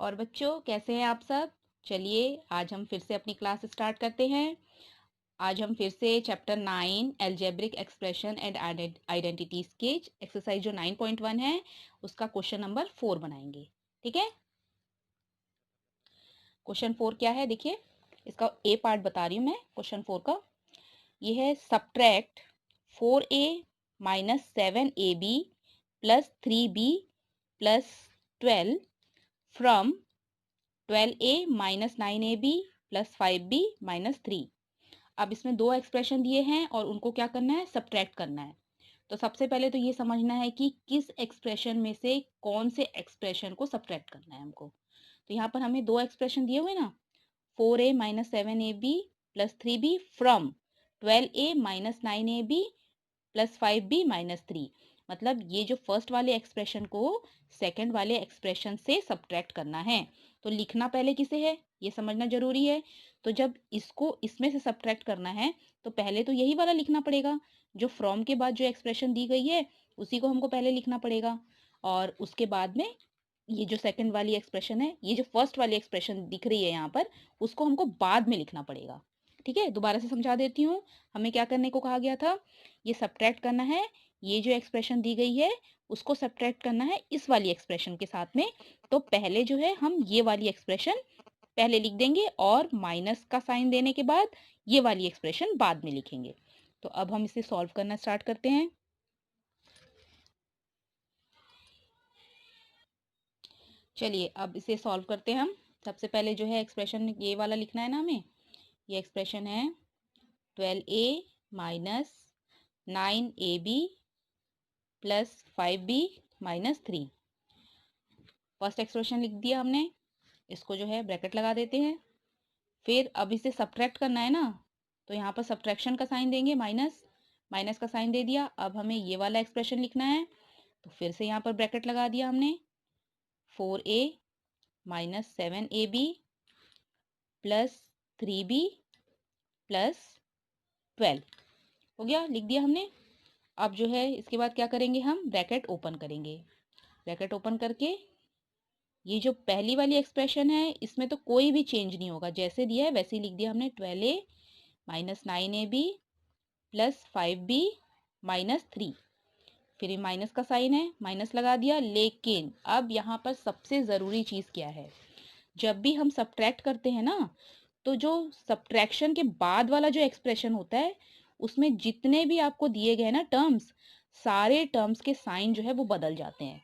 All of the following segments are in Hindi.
और बच्चों कैसे हैं आप सब। चलिए आज हम फिर से अपनी क्लास स्टार्ट करते हैं। आज हम फिर से chapter 9 algebraic expression and identity sketch exercise जो 9.1 है उसका क्वेश्चन नंबर 4 बनाएंगे। ठीक है, क्वेश्चन 4 क्या है देखिए, इसका ए पार्ट बता रही हूँ मैं क्वेश्चन 4 का। ये है subtract 4a minus 7ab plus 3b plus 12 from 12a minus 9ab plus 5b minus 3। अब इसमें दो एक्सप्रेशन दिए हैं और उनको क्या करना है, सब्ट्रैक्ट करना है। तो सबसे पहले तो ये समझना है कि किस एक्सप्रेशन में से कौन से एक्सप्रेशन को सब्ट्रैक्ट करना है हमको। तो यहाँ पर हमें दो एक्सप्रेशन दिए हुए ना, 4a minus 7ab plus 3b from 12a minus 9ab plus 5b minus 3। मतलब ये जो फर्स्ट वाले एक्सप्रेशन को सेकंड वाले एक्सप्रेशन से सब्ट्रैक्ट करना है। तो लिखना पहले किसे है ये समझना जरूरी है। तो जब इसको इसमें से सब्ट्रैक्ट करना है तो पहले तो यही वाला लिखना पड़ेगा, जो फ्रॉम के बाद जो एक्सप्रेशन दी गई है उसी को हमको पहले लिखना पड़ेगा। और उसके बाद में ये जो सेकंड वाली एक्सप्रेशन है, ये जो फर्स्ट वाली एक्सप्रेशन दिख रही है यहाँ पर, उसको हमको बाद में लिखना पड़ेगा। ठीक है, दोबारा से समझा देती हूँ। हमें क्या करने को कहा गया था, ये सब्ट्रैक्ट करना है, ये जो एक्सप्रेशन दी गई है उसको सब्ट्रैक्ट करना है इस वाली एक्सप्रेशन के साथ में। तो पहले जो है हम ये वाली एक्सप्रेशन पहले लिख देंगे और माइनस का साइन देने के बाद ये वाली एक्सप्रेशन बाद में लिखेंगे। तो अब हम इसे सॉल्व करना स्टार्ट करते हैं। चलिए अब इसे सॉल्व करते हैं हम। सबसे पहले जो है एक्सप्रेशन ये वाला लिखना है ना हमें। ये एक्सप्रेशन है 12a minus 9ab plus 5b minus 3। First expression लिख दिया हमने, इसको जो है ब्रैकेट लगा देते हैं। फिर अब इसे सब्ट्रैक्ट करना है ना, तो यहाँ पर सब्ट्रैक्शन का साइन देंगे, माइनस, माइनस का साइन दे दिया। अब हमें ये वाला एक्सप्रेशन लिखना है, तो फिर से यहाँ पर ब्रैकेट लगा दिया हमने। 4a minus 7ab plus 3b plus 12 हो गया, लिख दिया हमने। अब जो है इसके बाद क्या करेंगे, हम ब्रैकेट ओपन करेंगे। ब्रैकेट ओपन करके ये जो पहली वाली एक्सप्रेशन है इसमें तो कोई भी चेंज नहीं होगा, जैसे दिया है वैसे ही लिख दिया हमने। 12a minus 9ab plus 5b minus 3। फिर ये माइनस का साइन है, माइनस लगा दिया। लेकिन अब यहाँ पर सबसे ज़रूरी चीज़ क्या है, जब भी हम सब्ट्रैक्ट करते हैं ना, तो जो सब्ट्रैक्शन के बाद वाला जो एक्सप्रेशन होता है उसमें जितने भी आपको दिए गए ना टर्म्स, सारे टर्म्स के साइन जो है वो बदल जाते हैं।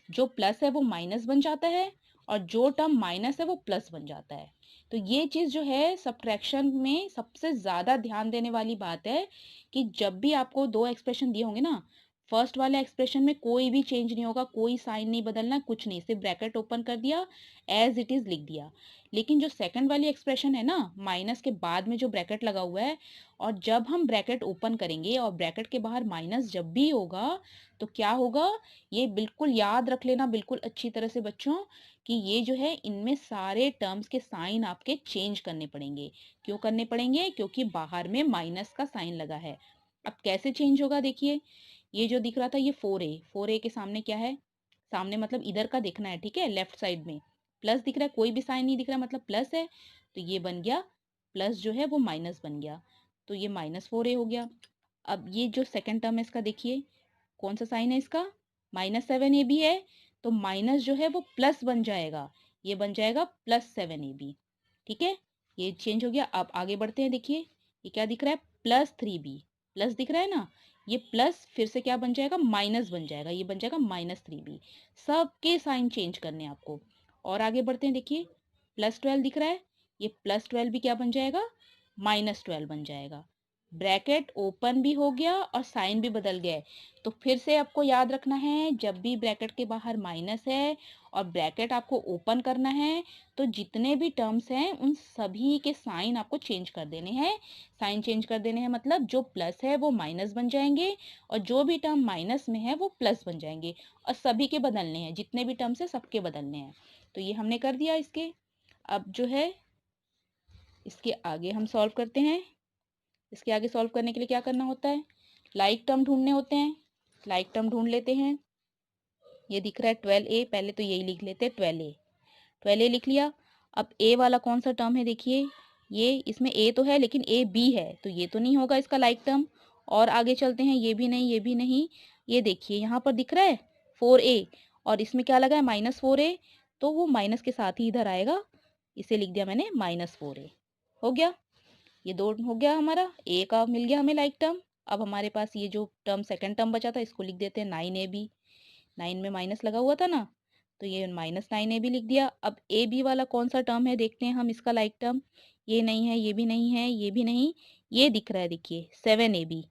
जो प्लस है वो माइनस बन जाता है और जो टर्म माइनस है वो प्लस बन जाता है। तो ये चीज़ जो है सब्ट्रैक्शन में सबसे ज़्यादा ध्यान देने वाली बात है कि जब भी आपको दो एक्सप्रेशन दिए होंगे ना, फर्स्ट वाले एक्सप्रेशन में कोई भी चेंज नहीं होगा, कोई साइन नहीं बदलना, कुछ नहीं, सिर्फ ब्रैकेट ओपन कर दिया, एज इट इज़ लिख दिया। लेकिन जो सेकंड वाली एक्सप्रेशन है ना, माइनस के बाद में जो ब्रैकेट लगा हुआ है, और जब हम ब्रैकेट ओपन करेंगे और ब्रैकेट के बाहर माइनस जब भी होगा तो क्या होगा, ये बिल्कुल याद रख लेना बिल्कुल अच्छी तरह से बच्चों, कि ये जो है इनमें सारे टर्म्स के साइन आपके चेंज करने पड़ेंगे। क्यों करने पड़ेंगे, क्योंकि बाहर में माइनस का साइन लगा है। अब कैसे चेंज होगा देखिए, ये जो दिख रहा था ये 4a के सामने क्या है, सामने मतलब इधर का देखना है, ठीक है, लेफ्ट साइड में प्लस दिख रहा है, कोई भी साइन नहीं दिख रहा मतलब प्लस है। तो ये बन गया प्लस, जो है वो माइनस बन गया, तो ये माइनस 4a हो गया। अब ये जो सेकंड टर्म है इसका देखिए, कौन सा साइन है इसका, माइनस 7ab है, तो माइनस जो है वो प्लस बन जाएगा, ये बन जाएगा प्लस 7ab। ठीक है, ये चेंज हो गया। अब आगे बढ़ते हैं, देखिए ये क्या दिख रहा है, प्लस 3b, प्लस दिख रहा है ना, ये प्लस फिर से क्या बन जाएगा, माइनस बन जाएगा, ये बन जाएगा माइनस 3b। सबके साइन चेंज करने हैं आपको। और आगे बढ़ते हैं, देखिए प्लस 12 दिख रहा है, ये प्लस 12 भी क्या बन जाएगा, माइनस 12 बन जाएगा। ब्रैकेट ओपन भी हो गया और साइन भी बदल गया है। तो फिर से आपको याद रखना है, जब भी ब्रैकेट के बाहर माइनस है और ब्रैकेट आपको ओपन करना है, तो जितने भी टर्म्स हैं उन सभी के साइन आपको चेंज कर देने हैं। साइन चेंज कर देने हैं मतलब जो प्लस है वो माइनस बन जाएंगे और जो भी टर्म माइनस में है वो प्लस बन जाएंगे, और सभी के बदलने हैं, जितने भी टर्म्स है सबके बदलने हैं। तो ये हमने कर दिया इसके। अब जो है इसके आगे हम सॉल्व करते हैं। इसके आगे सॉल्व करने के लिए क्या करना होता है, लाइक टर्म ढूंढने होते हैं। लाइक टर्म ढूंढ लेते हैं। ये दिख रहा है 12a, पहले तो यही लिख लेते हैं 12a। 12a लिख लिया। अब a वाला कौन सा टर्म है देखिए, ये इसमें a तो है लेकिन a b है, तो ये तो नहीं होगा इसका लाइक टर्म। और आगे चलते हैं, ये भी नहीं, ये भी नहीं। ये देखिए यहाँ पर दिख रहा है 4a और इसमें क्या लगा है -4a, तो वो माइनस के साथ ही इधर आएगा, इसे लिख दिया मैंने -4a। हो गया, ये दो हो गया हमारा, a का मिल गया हमें लाइक टर्म। अब हमारे पास ये जो टर्म सेकंड टर्म बचा था इसको लिख देते हैं 9ab। 9 में माइनस लगा हुआ था ना, तो ये -9ab लिख दिया। अब ए बी वाला कौन सा टर्म है देखते हैं हम इसका लाइक टर्म। ये नहीं है, ये भी नहीं है, ये भी नहीं, ये दिख रहा है देखिए 7ab।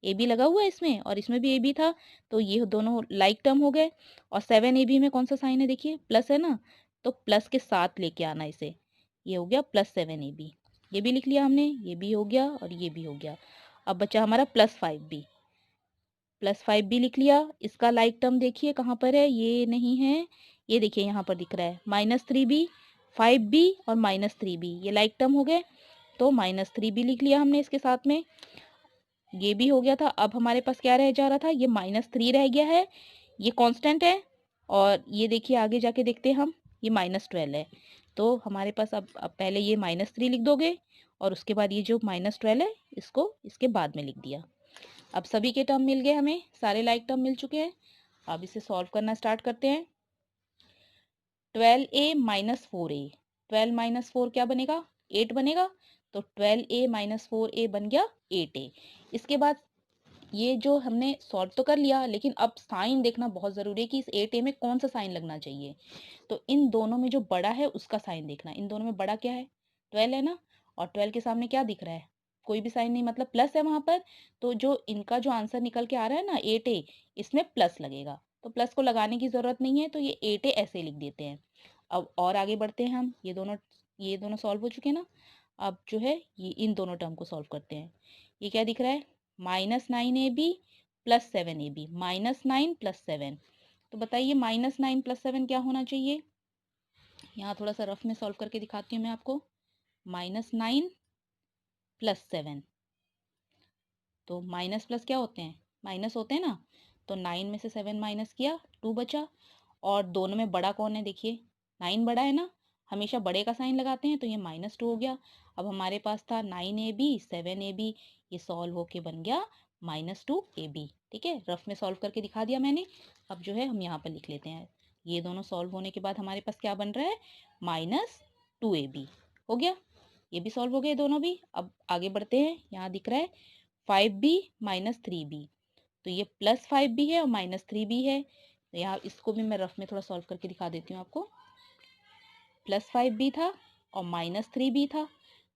ए बी लगा हुआ है इसमें और इसमें भी ए बी था, तो ये दोनों लाइक टर्म हो गए। और 7ab में कौन सा साइन है देखिए, प्लस है ना, तो प्लस के साथ लेके आना इसे, ये हो गया +7ab। ये भी लिख लिया हमने, ये भी हो गया और ये भी हो गया। अब बचा हमारा +5b। +5b लिख लिया। इसका लाइक टर्म देखिए कहाँ पर है, ये नहीं है, ये देखिए यहाँ पर दिख रहा है -3b, 5b और -3b, ये लाइक टर्म हो गए, तो -3b लिख लिया हमने इसके साथ में। ये भी हो गया था। अब हमारे पास क्या रह जा रहा था, ये -3 रह गया है, ये कांस्टेंट है। और ये देखिए आगे जाके देखते हैं हम, ये -12 है, तो हमारे पास अब पहले ये -3 लिख दोगे और उसके बाद ये जो -12 है इसको इसके बाद में लिख दिया। अब सभी के टर्म मिल गए हमें, सारे लाइक टर्म मिल चुके हैं। अब इसे सॉल्व करना स्टार्ट करते हैं। 12a - 4a, 12 - 4 क्या बनेगा, 8 बनेगा, तो 12a - 4a बन गया 8a। इसके बाद ये जो हमने सॉल्व तो कर लिया, लेकिन अब साइन देखना बहुत ज़रूरी है कि इस 8a में कौन सा साइन लगना चाहिए। तो इन दोनों में जो बड़ा है उसका साइन देखना। इन दोनों में बड़ा क्या है, 12 है ना, और 12 के सामने क्या दिख रहा है, कोई भी साइन नहीं, मतलब प्लस है वहां पर। तो जो इनका जो आंसर निकल के आ रहा है ना 8a, इसमें प्लस लगेगा, तो प्लस को लगाने की ज़रूरत नहीं है, तो ये 8a ऐसे लिख देते हैं। अब और आगे बढ़ते हैं हम, ये दोनों सॉल्व हो चुके ना। अब जो है ये इन दोनों टर्म को सॉल्व करते हैं। ये क्या दिख रहा है, -9ab + 7ab, -9 + 7। तो बताइए -9 + 7 क्या होना चाहिए। यहाँ थोड़ा सा रफ में सॉल्व करके दिखाती हूँ मैं आपको। -9 + 7, तो माइनस प्लस क्या होते हैं, माइनस होते हैं ना, तो 9 में से 7 माइनस किया, 2 बचा। और दोनों में बड़ा कौन है देखिए, 9 बड़ा है ना, हमेशा बड़े का साइन लगाते हैं, तो ये -2 हो गया। अब हमारे पास था 9ab 7ab, ये सॉल्व होके बन गया -2ab। ठीक है, रफ में सॉल्व करके दिखा दिया मैंने। अब जो है हम यहाँ पर लिख लेते हैं, ये दोनों सॉल्व होने के बाद हमारे पास क्या बन रहा है, -2ab। हो गया, ये भी सॉल्व हो गए दोनों भी। अब आगे बढ़ते हैं, यहाँ दिख रहा है 5b - 3b, तो ये +5b है और -3b है। तो यहाँ इसको भी मैं रफ में थोड़ा सॉल्व करके दिखा देती हूँ आपको। +5b था और -3b था।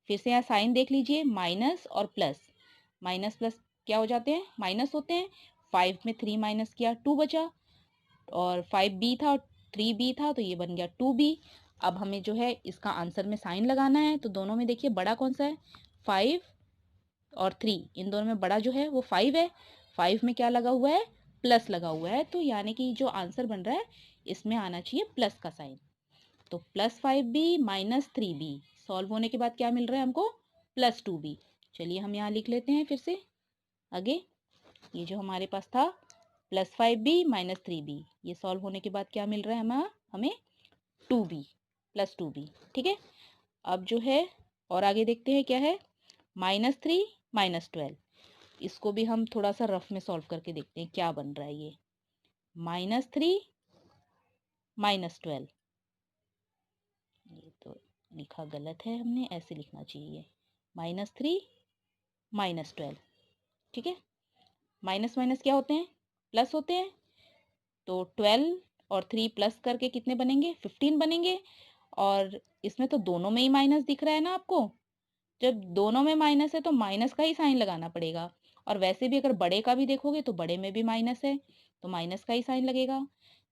फिर से यहाँ साइन देख लीजिए, माइनस और प्लस, माइनस प्लस क्या हो जाते हैं, माइनस होते हैं। 5 में 3 माइनस किया, 2 बचा। और 5b था और 3b था, तो ये बन गया 2b। अब हमें जो है इसका आंसर में साइन लगाना है, तो दोनों में देखिए बड़ा कौन सा है, 5 और 3, इन दोनों में बड़ा जो है वो 5 है। 5 में क्या लगा हुआ है, प्लस लगा हुआ है, तो यानी कि जो आंसर बन रहा है इसमें आना चाहिए प्लस का साइन। तो +5b - 3b सॉल्व होने के बाद क्या मिल रहा है हमको, +2b। चलिए हम यहाँ लिख लेते हैं फिर से आगे। ये जो हमारे पास था +5b - 3b, ये सॉल्व होने के बाद क्या मिल रहा है हमें 2b, +2b। ठीक है, अब जो है और आगे देखते हैं क्या है, -3 -12, इसको भी हम थोड़ा सा रफ में सॉल्व करके देखते हैं क्या बन रहा है। ये -3 -12, ये तो लिखा गलत है हमने, ऐसे लिखना चाहिए, -3 -12। ठीक है, माइनस माइनस क्या होते हैं, प्लस होते हैं। तो 12 और 3 प्लस करके कितने बनेंगे, 15 बनेंगे। और इसमें तो दोनों में ही माइनस दिख रहा है ना आपको, जब दोनों में माइनस है तो माइनस का ही साइन लगाना पड़ेगा। और वैसे भी अगर बड़े का भी देखोगे तो बड़े में भी माइनस है, तो माइनस का ही साइन लगेगा।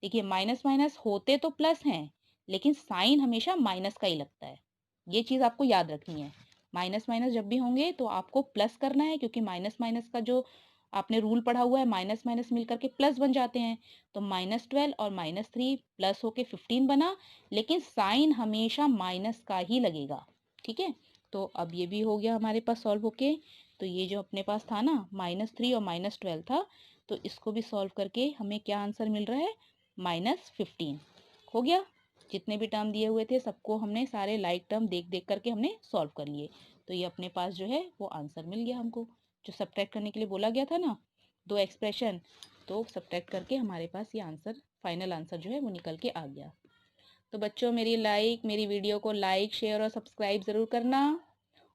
देखिए माइनस माइनस होते तो प्लस हैं, लेकिन साइन हमेशा माइनस का ही लगता है, ये चीज़ आपको याद रखनी है। माइनस माइनस जब भी होंगे तो आपको प्लस करना है, क्योंकि माइनस माइनस का जो आपने रूल पढ़ा हुआ है, माइनस माइनस मिल करके प्लस बन जाते हैं। तो -12 और -3 प्लस होके 15 बना, लेकिन साइन हमेशा माइनस का ही लगेगा। ठीक है, तो अब ये भी हो गया हमारे पास सॉल्व होके। तो ये जो अपने पास था ना -3 और -12 था, तो इसको भी सॉल्व करके हमें क्या आंसर मिल रहा है, -15 हो गया। जितने भी टर्म दिए हुए थे सबको हमने सारे लाइक टर्म देख देख करके हमने सॉल्व कर लिए। तो ये अपने पास जो है वो आंसर मिल गया हमको, जो सब्ट्रैक्ट करने के लिए बोला गया था ना 2 एक्सप्रेशन, तो सब्ट्रैक्ट करके हमारे पास ये आंसर, फाइनल आंसर जो है वो निकल के आ गया। तो बच्चों मेरी वीडियो को लाइक शेयर और सब्सक्राइब ज़रूर करना,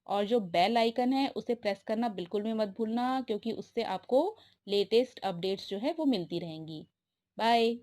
और जो बेल आइकन है उसे प्रेस करना बिल्कुल भी मत भूलना, क्योंकि उससे आपको लेटेस्ट अपडेट्स जो है वो मिलती रहेंगी। बाय।